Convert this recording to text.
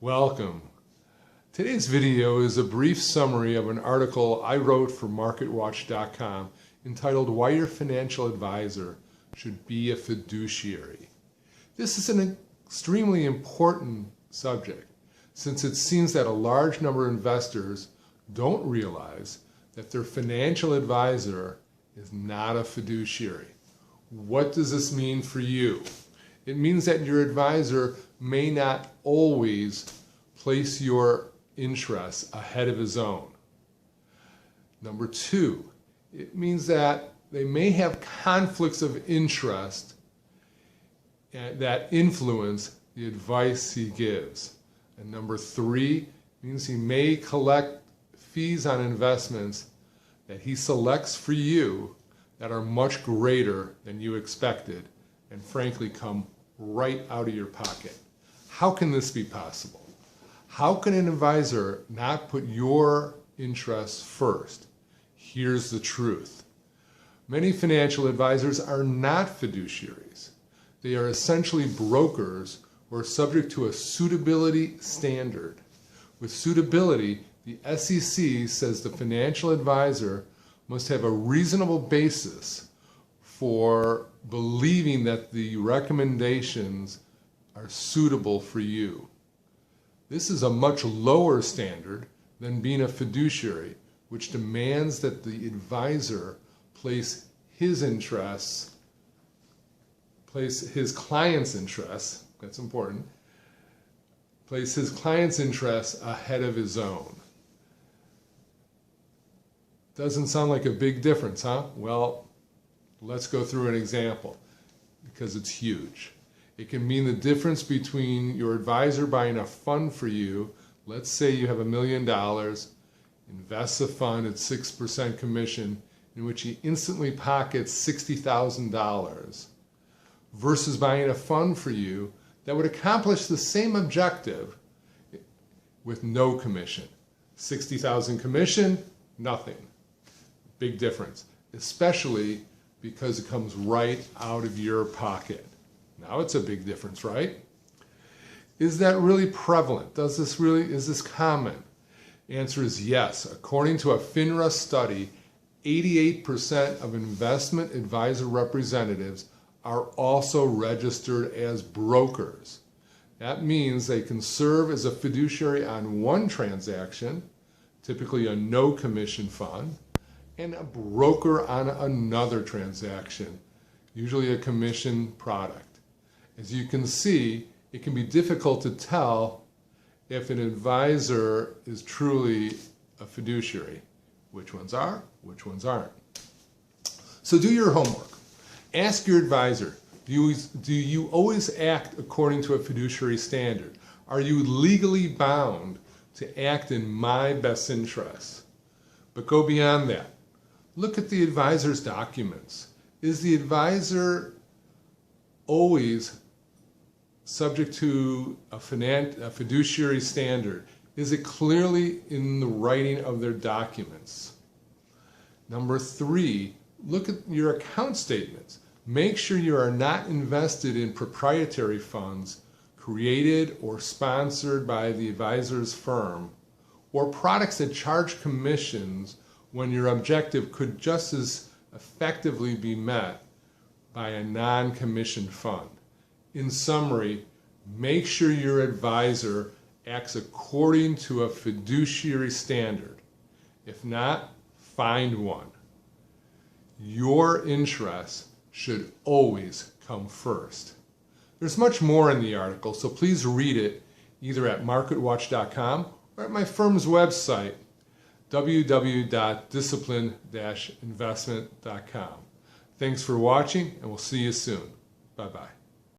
Welcome. Today's video is a brief summary of an article I wrote for MarketWatch.com entitled Why Your Financial Advisor Should Be a Fiduciary. This is an extremely important subject since it seems that a large number of investors don't realize that their financial advisor is not a fiduciary. What does this mean for you? It means that your advisor may not always place your interests ahead of his own. Number two, it means that they may have conflicts of interest that influence the advice he gives. And number three means he may collect fees on investments that he selects for you that are much greater than you expected and frankly come right out of your pocket. How can this be possible? How can an advisor not put your interests first? Here's the truth. Many financial advisors are not fiduciaries. They are essentially brokers who are subject to a suitability standard. With suitability, the SEC says the financial advisor must have a reasonable basis for believing that the recommendations are suitable for you. This is a much lower standard than being a fiduciary, which demands that the advisor place his client's interests, that's important, place his client's interests ahead of his own. Doesn't sound like a big difference, huh? Well, let's go through an example because it's huge. It can mean the difference between your advisor buying a fund for you. Let's say you have $1 million, invests a fund at 6% commission in which he instantly pockets $60,000 versus buying a fund for you that would accomplish the same objective with no commission. 60,000 commission, nothing. Big difference, especially because it comes right out of your pocket. Now it's a big difference, right? Is that really prevalent? Is this common? Answer is yes. According to a FINRA study, 88% of investment advisor representatives are also registered as brokers. That means they can serve as a fiduciary on one transaction, typically a no commission fund, and a broker on another transaction, usually a commission product. As you can see, it can be difficult to tell if an advisor is truly a fiduciary. Which ones are, which ones aren't. So do your homework. Ask your advisor, do you always act according to a fiduciary standard? Are you legally bound to act in my best interests? But go beyond that. Look at the advisor's documents. Is the advisor always subject to a fiduciary standard? Is it clearly in the writing of their documents? Number three, look at your account statements. Make sure you are not invested in proprietary funds created or sponsored by the advisor's firm, or products that charge commissions when your objective could just as effectively be met by a non-commissioned fund. In summary, make sure your advisor acts according to a fiduciary standard. If not, find one. Your interests should always come first. There's much more in the article, so please read it either at MarketWatch.com or at my firm's website, www.discipline-investment.com. Thanks for watching, and we'll see you soon. Bye-bye.